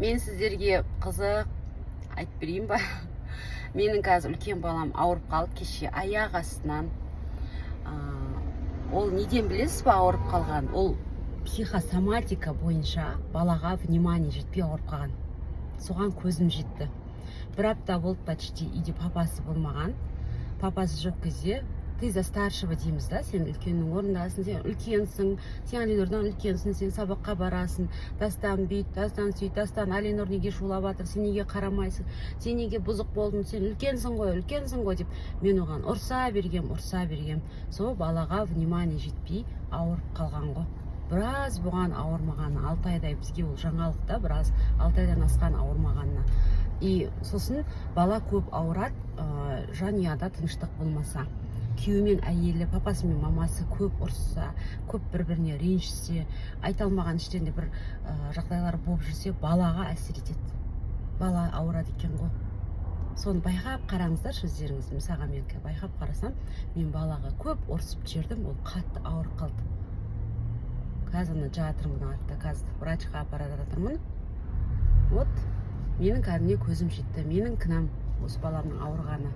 Мен сіздерге қызық айтып берейін ба? Менің қазір үлкен балам ауырып қалды кеше аяқ астынан. Ол неден білесіз ба ауырып қалған? Ол психосоматика бойынша балаға внимание жетпей ауырып қалған. Соған көзім жетті. Бір апта болды почти, үйде папасы болмаған. Папасы жоқ кезде ты за старшего дейміз да, сен үлкеннің орындасың, сен үлкенсің, сен Алинұрдан үлкенсің, сен сабаққа барасың, дастан бүйт, дастан сүйт, дастан Алинұр неге шулап жатыр, сен неге қарамайсың, сен неге бұзық болдың, сен үлкенсің ғой деп мен оған ұрса бергем. Сол балаға внимание жетпей ауырып қалған ғой. Біраз бұған ауырмағаны 6 айдай, бізге ол жаңалықта, біраз 6 айдан асқан ауырмағанына. И сосын бала көп ауырады, жанұяда тыныштық болмаса. Күйеуімен әйелі, папасы мен мамасы көп ұрсса, көп бір-біріне ренжісе, айта алмаған іштерінде бір жағдайлар болып жүрсе, балаға әсер етеді. Бала ауырады екен ғой. Соны байқап қараңыздар өздеріңіз. Мысалға мен байқап қарасам, мен балаға көп ұрсып жібердім, ол қатты ауырып қалды. Қазір жатырмын артта, қазір врачқа апара жатырмын. Вот, менің кәдімге көзім жетті. Менің кінәм осы баламның ауырғаны.